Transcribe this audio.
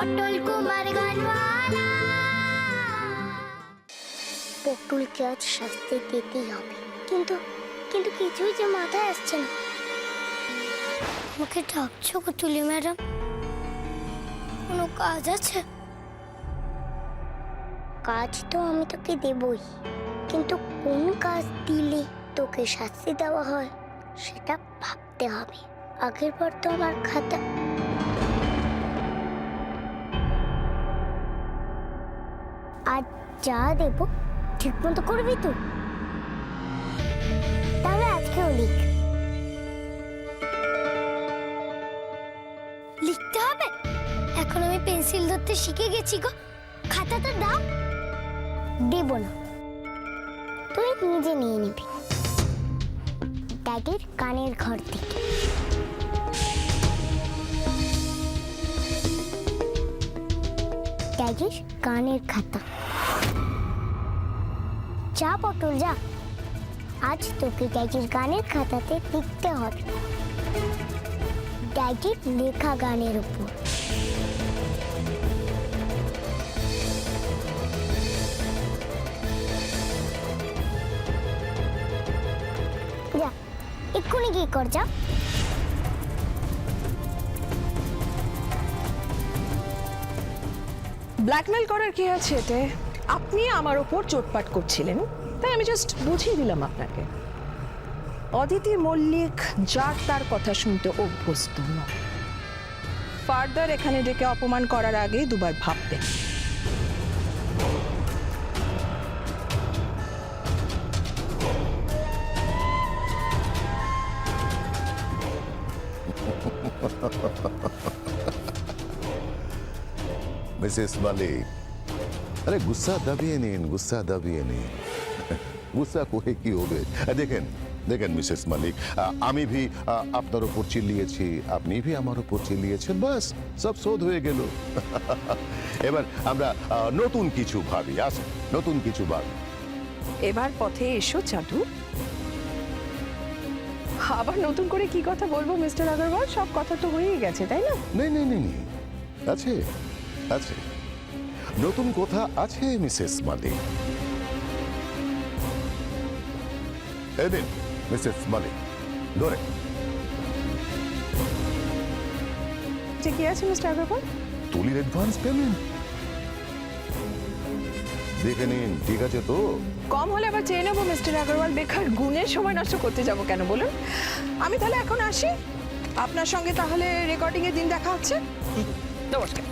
পটল কুমার গানওয়ালা। পটলকে আজ শাস্তি দিতেই হবে, কিন্তু কিন্তু কিছুই যে মাথায় আসছে না। আমাকে ডাকছো তুলি ম্যাডাম? কোনো কাজ আছে? কাজ তো আমি তোকে দেবই, কিন্তু কোন কাজ দিলে তোকে শাস্তি দেওয়া হয় সেটা ভাবতে হবে। আগের বার তো আমার খাতা আজ যা দেব ঠিক মতো করবি তো? তাহলে আজকেও লিখ। লিখতে হবে? এখন আমি পেন্সিল ধরতে শিখে গেছি গো। খাতাটা দাও। দেব না, তুই নিজে নিয়ে নিবি। ড্যাডির কানের ঘর থেকে। ড্যাডির কানের খাতা। যা পটল যা, আজ তোকে ড্যাডির গানের খাতাতে লিখতে হবে, ড্যাডির লেখা গানের উপর। যা এক্ষুনি কি কর, যা। ব্ল্যাকমেল করার কি আছে এতে? আপনি আমার ওপর চোটপাট করছিলেন, তাই আমি জাস্ট বুঝিয়ে দিলাম আপনাকে। অদিতি মল্লিক যার তার কথা শুনতে অভ্যস্ত নয়। ফার্দার এখানে ডেকে অপমান করার আগে দুবার ভাববেন। মিসেস মালিক, আরে গুসা দাবিয়ে নিন, গুসা দাবিয়ে নিন। গুসা করে কি হবে? দেখেন দেখেন মিসেস মালিক, আমি ভি আপনার উপর চিল্লিয়েছি, আপনি ভি আমার উপর চিল্লিয়েছেন, বাস সব শোধ হয়ে গেল। এবার আমরা নতুন কিছু ভাবি, আসুন নতুন কিছু ভাবি। এবার পথে এসো চাটু। আবার নতুন করে কি কথা বলবো মিস্টার আগরওয়াল? সব কথা তো হয়েই গেছে, তাই না? নেই নেই নেই নেই, আছে আছে, নতুন কথা আছে মিসেস মালিক। এই দিন মিসেস মালিক ধরে। যে কি আছে মিস্টার আগরওয়াল? তুলির অ্যাডভান্স পেমেন্ট দেখে নিন, ঠিক আছে তো? কম হলে আবার চেয়ে নেবো মিস্টার আগরওয়াল। বেকার গুণের সময় নষ্ট করতে যাবো কেন বলুন? আমি তাহলে এখন আসি, আপনার সঙ্গে তাহলে রেকর্ডিং এর দিন দেখা হচ্ছে। নমস্কার।